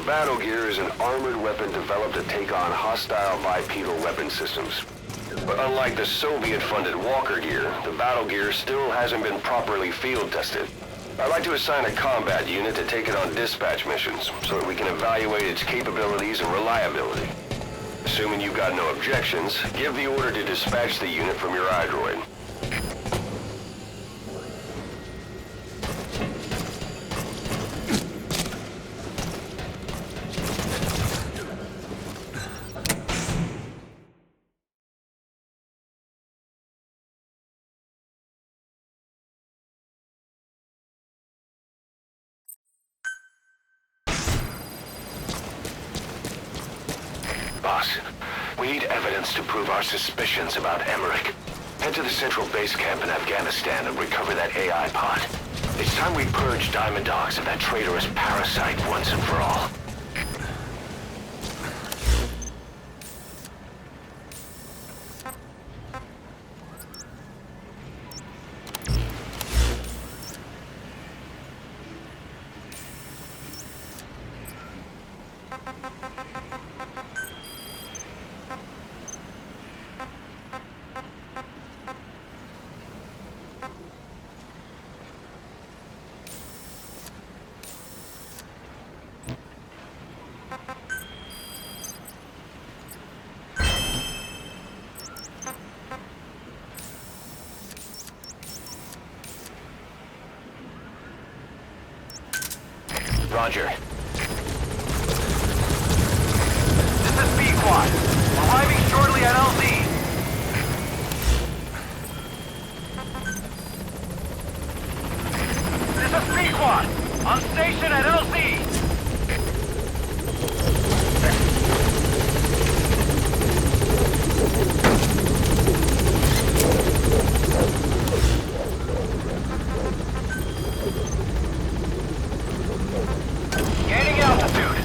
battle gear is an armored weapon developed to take on hostile bipedal weapon systems. But unlike the Soviet-funded Walker gear, the battle gear still hasn't been properly field tested. I'd like to assign a combat unit to take it on dispatch missions, so that we can evaluate its capabilities and reliability. Assuming you've got no objections, give the order to dispatch the unit from your iDroid. Boss, we need evidence to prove our suspicions about Emmerich. Head to the central base camp in Afghanistan and recover that AI pod. It's time we purge Diamond Dogs of that traitorous parasite once and for all. Roger. This is B-Quad. Arriving shortly at LZ. This is B-Quad. On station at LZ. Gaining altitude.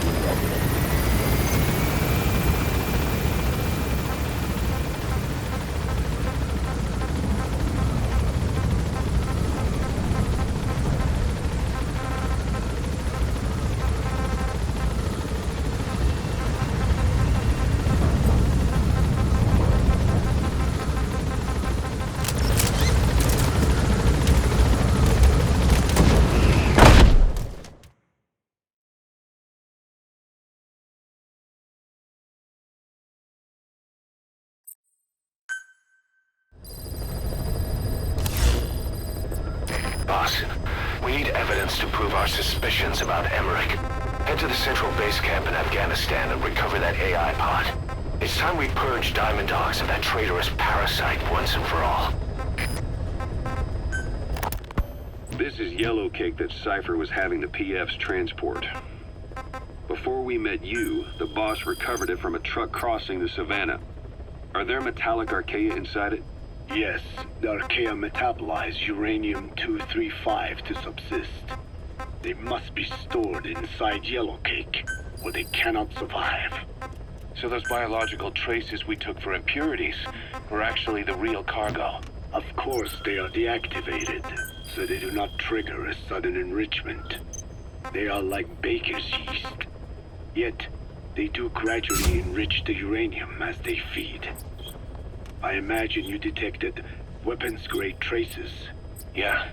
Boss, we need evidence to prove our suspicions about Emmerich. Head to the central base camp in Afghanistan and recover that AI pod. It's time we purge Diamond Dogs of that traitorous parasite once and for all. This is Yellowcake that Cypher was having the PF's transport. Before we met you, the boss recovered it from a truck crossing the savannah. Are there metallic archaea inside it? Yes, the archaea metabolize uranium-235 to subsist. They must be stored inside Yellowcake, or they cannot survive. So those biological traces we took for impurities were actually the real cargo. Of course, they are deactivated, so they do not trigger a sudden enrichment. They are like baker's yeast. Yet, they do gradually enrich the uranium as they feed. I imagine you detected weapons-grade traces. Yeah,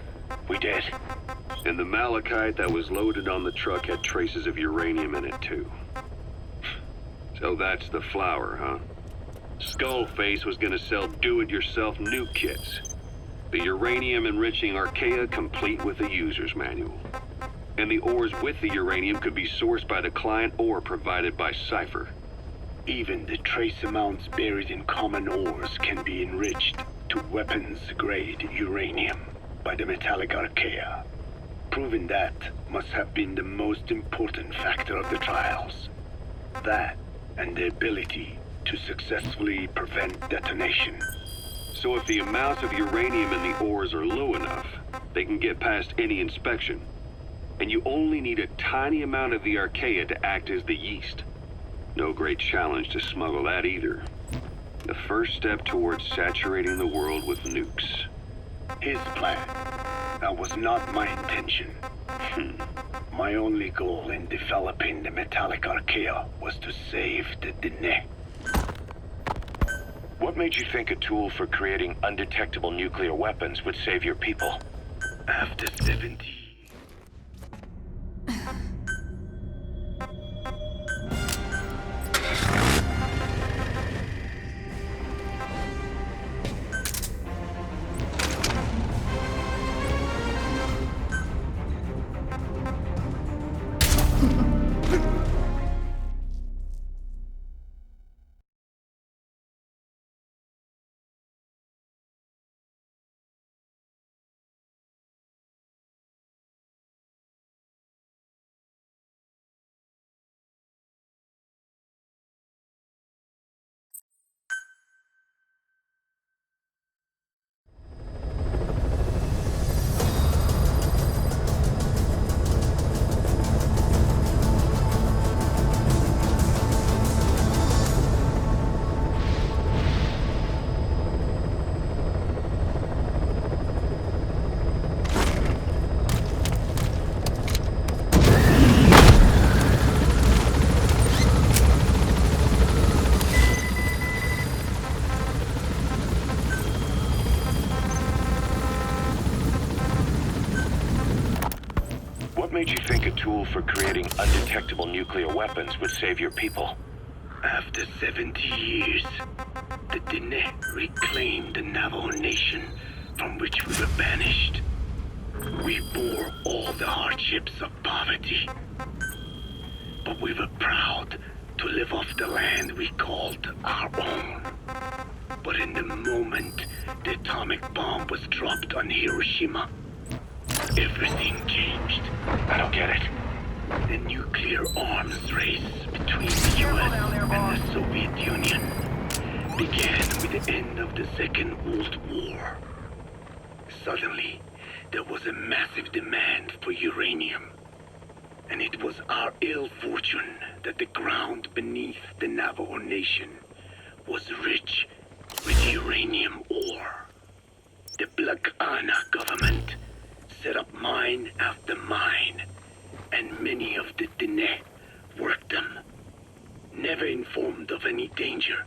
we did. And the malachite that was loaded on the truck had traces of uranium in it too. So that's the flower, huh? Skullface was gonna sell do-it-yourself nuke kits. The uranium-enriching archaea complete with the user's manual. And the ores with the uranium could be sourced by the client or provided by Cypher. Even the trace amounts buried in common ores can be enriched to weapons-grade uranium by the metallic archaea. Proving that must have been the most important factor of the trials. That and the ability to successfully prevent detonation. So if the amounts of uranium in the ores are low enough, they can get past any inspection. And you only need a tiny amount of the archaea to act as the yeast. No great challenge to smuggle that either. The first step towards saturating the world with nukes. His plan. That was not my intention. My only goal in developing the metallic archaea was to save the Dine. What made you think a tool for creating undetectable nuclear weapons would save your people? After 70... What made you think a tool for creating undetectable nuclear weapons would save your people? After 70 years, the Dine reclaimed the Navajo nation from which we were banished. We bore all the hardships of poverty, but we were proud to live off the land we called our own. But in the moment the atomic bomb was dropped on Hiroshima, everything changed. I don't get it. The nuclear arms race between the US and the Soviet Union began with the end of the Second World War. Suddenly, there was a massive demand for uranium. And it was our ill fortune that the ground beneath the Navajo Nation was rich with uranium ore. The Black Ana government set up mine after mine, and many of the Dine worked them, never informed of any danger.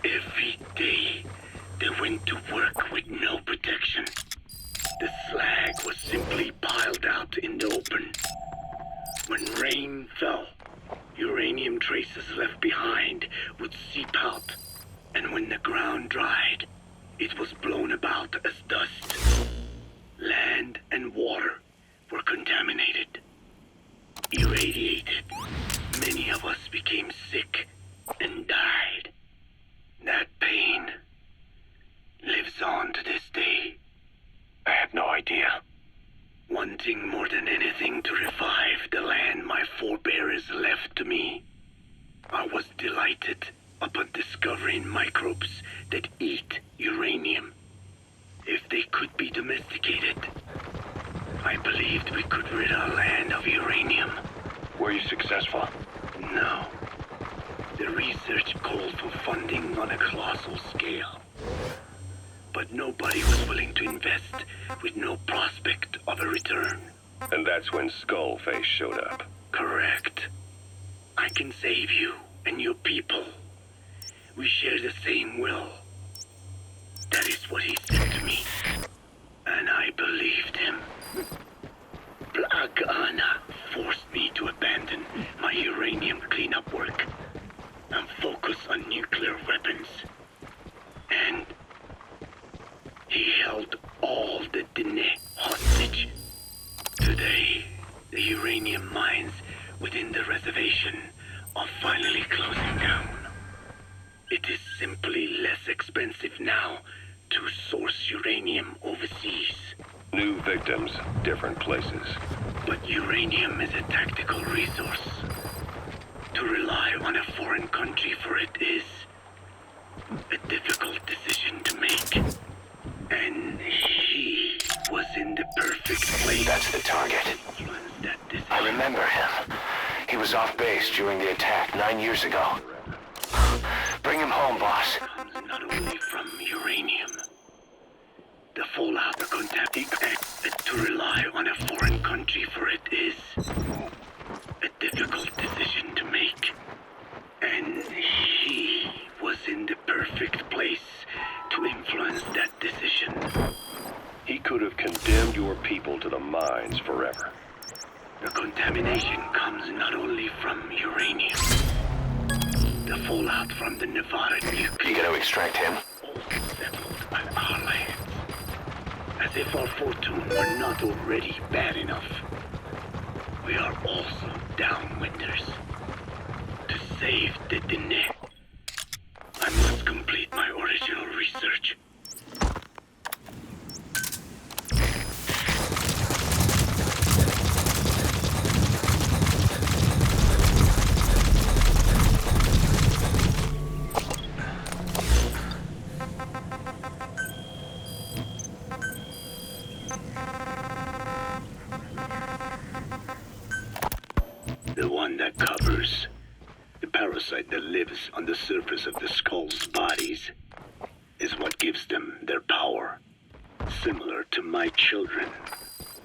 Every day, they went to work with no protection. The slag was simply piled out in the open. When rain fell, uranium traces left behind would seep out, and when the ground dried, it was blown about as dust. Land and water were contaminated, irradiated. Many of us became sick and died. That pain lives on to this day. I had no idea. Wanting more than anything to revive the land my forebears left to me, I was delighted upon discovering microbes that eat uranium. If they could be domesticated, I believed we could rid our land of uranium. Were you successful? No. The research called for funding on a colossal scale. But nobody was willing to invest with no prospect of a return. And that's when Skullface showed up. Correct. I can save you and your people. We share the same will. That is what he said to me. And I believed him. Black Ana forced me to abandon my uranium cleanup work and focus on nuclear weapons. And he held all the Dine hostage. Today, the uranium mines within the reservation are finally closing down. It is simply less expensive now to source uranium overseas. New victims, different places. But uranium is a tactical resource. To rely on a foreign country for it is a difficult decision to make. And he was in the perfect place. That's the target. I remember him. He was off base during the attack 9 years ago. Bring him home, boss. Comes not only from uranium. The fallout of contact to rely on a foreign country for it is A difficult decision to make. And he was in the perfect place to influence that decision. He could have condemned your people to the mines forever. The contamination comes not only from uranium. The fallout from the Nevada nuke. You gonna extract him? All settled on our lands. As if our fortune were not already bad enough. We are also downwinders. To save the Dene, I must complete my original research. The one that covers the parasite that lives on the surface of the skull's bodies is what gives them their power. Similar to my children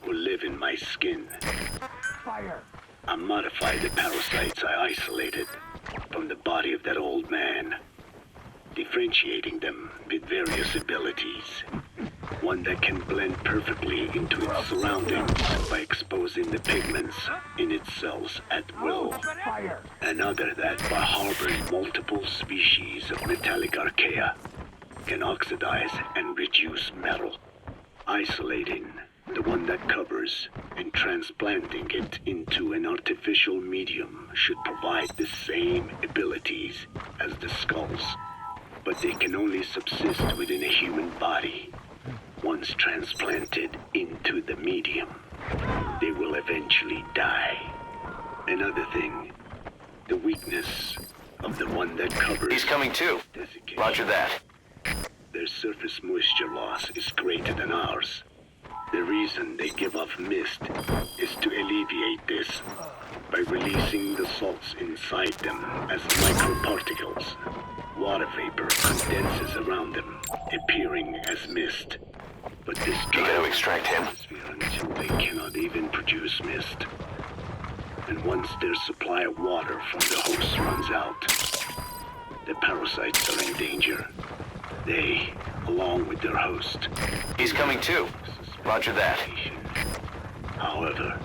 who live in my skin. Fire! I modified the parasites I isolated from the body of that old man, differentiating them with various abilities. One that can blend perfectly into its surroundings by exposing the pigments in its cells at will. Fire! Another that, by harboring multiple species of metallic archaea, can oxidize and reduce metal. Isolating the one that covers and transplanting it into an artificial medium should provide the same abilities as the skulls, but they can only subsist within a human body. Once transplanted into the medium, they will eventually die. Another thing, the weakness of the one that covers... He's coming too. desiccation. Roger that. Their surface moisture loss is greater than ours. The reason they give off mist is to alleviate this by releasing the salts inside them as microparticles. Water vapor condenses around them, appearing as mist. But this You gonna dries extract him? the atmosphere until they cannot even produce mist. And once their supply of water from the host runs out, the parasites are in danger. They, along with their host, He's coming too. Roger that. However,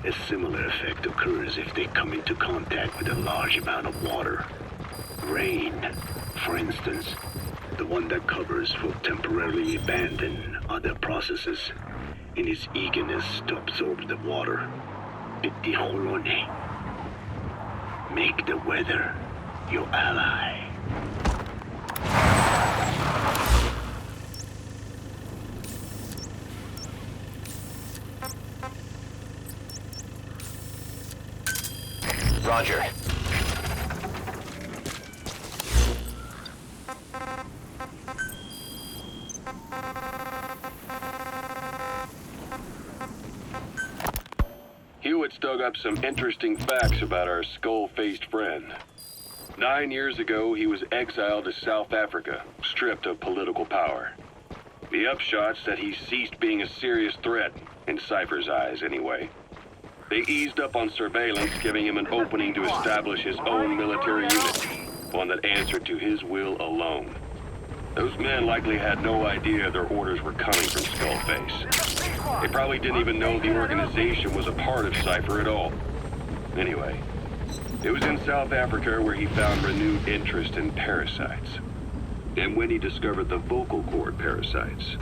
a similar effect occurs if they come into contact with a large amount of water. Rain, for instance, the one that covers will temporarily abandon other processes in its eagerness to absorb the water. Pitiholone. Make the weather your ally. Roger. Hewitt's dug up some interesting facts about our skull-faced friend. 9 years ago, he was exiled to South Africa, stripped of political power. The upshot's that he ceased being a serious threat, in Cypher's eyes anyway. They eased up on surveillance, giving him an opening to establish his own military unit, one that answered to his will alone. Those men likely had no idea their orders were coming from Skullface. They probably didn't even know the organization was a part of Cypher at all. Anyway, it was in South Africa where he found renewed interest in parasites. And when he discovered the vocal cord parasites,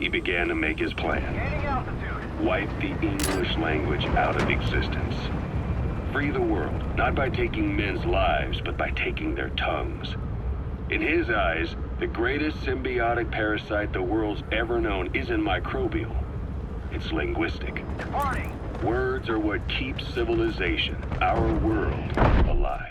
he began to make his plan. Gaining altitude. Wipe the English language out of existence. Free the world, not by taking men's lives, but by taking their tongues. In his eyes, the greatest symbiotic parasite the world's ever known isn't microbial. It's linguistic. Departing. Words are what keeps civilization, our world, alive.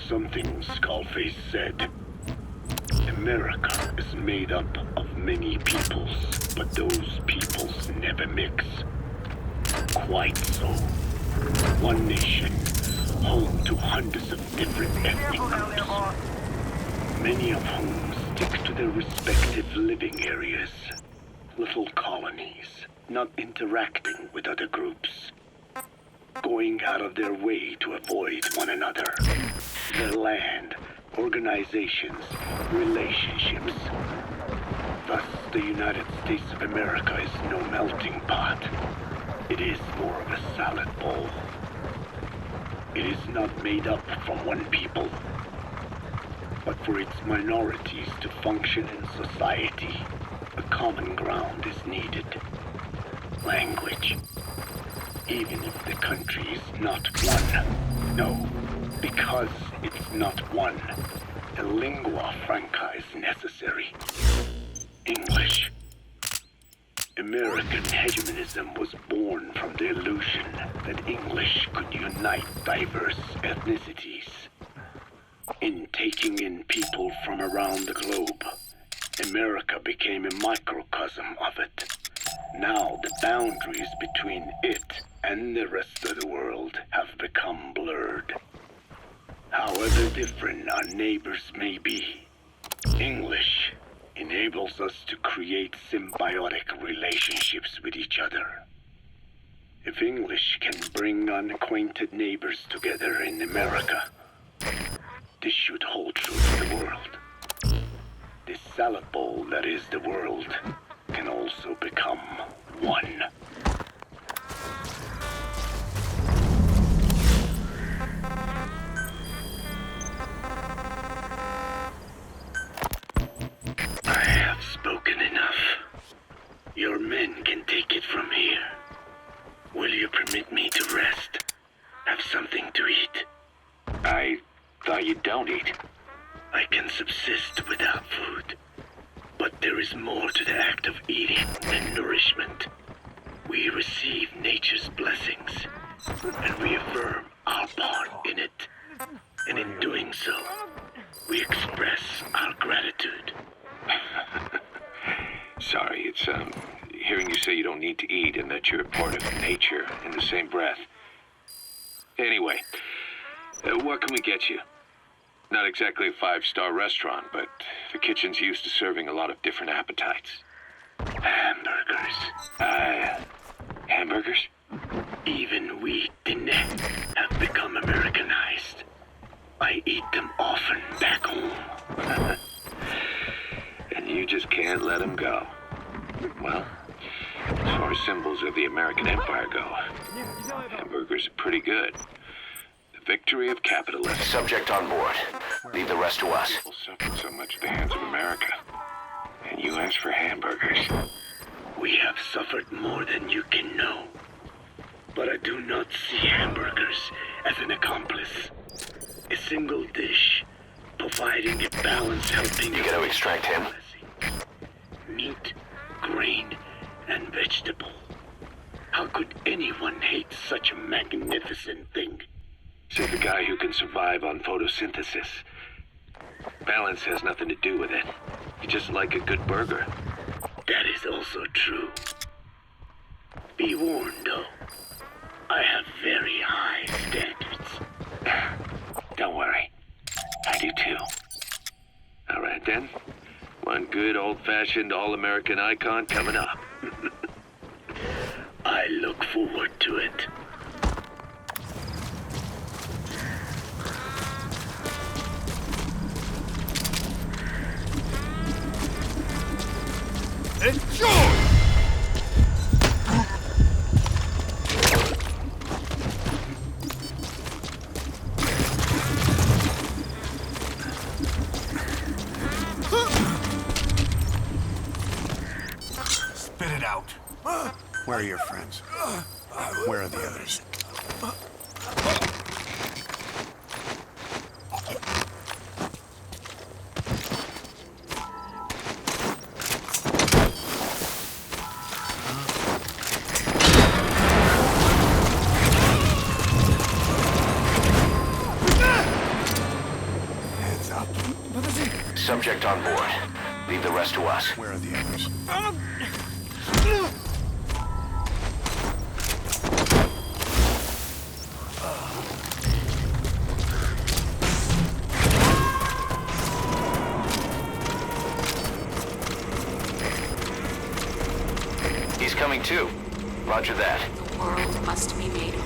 something Skullface said. America is made up of many peoples, but those peoples never mix. Quite so. One nation, home to hundreds of different ethnic groups, many of whom stick to their respective living areas. Little colonies, not interacting with other groups, going out of their way to avoid one another. Their land, organizations, relationships. Thus, the United States of America is no melting pot. It is more of a salad bowl. It is not made up from one people, but for its minorities to function in society, a common ground is needed. Language. Even if the country is not one. No, because it's not one. A lingua franca is necessary. English. American hegemonism was born from the illusion that English could unite diverse ethnicities. In taking in people from around the globe, America became a microcosm of it. Now the boundaries between it and the rest of the world have become blurred. However different our neighbors may be, English enables us to create symbiotic relationships with each other. If English can bring unacquainted neighbors together in America, this should hold true for the world. This salad bowl that is the world can also become one. I have spoken enough. Your men can take it from here. Will you permit me to rest? Have something to eat? I thought you don't eat. I can subsist without food. But there is more to the act of eating than nourishment. We receive nature's blessings, and we affirm our part in it. And in doing so, we express our gratitude. Sorry, it's, hearing you say you don't need to eat and that you're part of nature in the same breath. Anyway, what can we get you? Not exactly a five-star restaurant, but the kitchen's used to serving a lot of different appetites. Hamburgers. Hamburgers? Even we didn't have become Americanized. I eat them often back home. And you just can't let them go. Well, as far as symbols of the American Empire go, hamburgers are pretty good. The victory of capitalism. Subject on board. Leave the rest to us. People suffered so much at the hands of America. And you asked for hamburgers. We have suffered more than you can know. But I do not see hamburgers as an accomplice. A single dish, providing a balanced helping. You gotta extract him? Meat, grain, and vegetable. How could anyone hate such a magnificent thing? Said the guy who can survive on photosynthesis. Balance has nothing to do with it. You just like a good burger. That is also true. Be warned, though. I have very high standards. Don't worry. I do too. All right then. One good old-fashioned all-American icon coming up. I look forward to it. Enjoy! Spit it out. Where are your friends? Where are the others? subject on board. Leave the rest to us. Where are the others? He's coming too. Roger that. The world must be made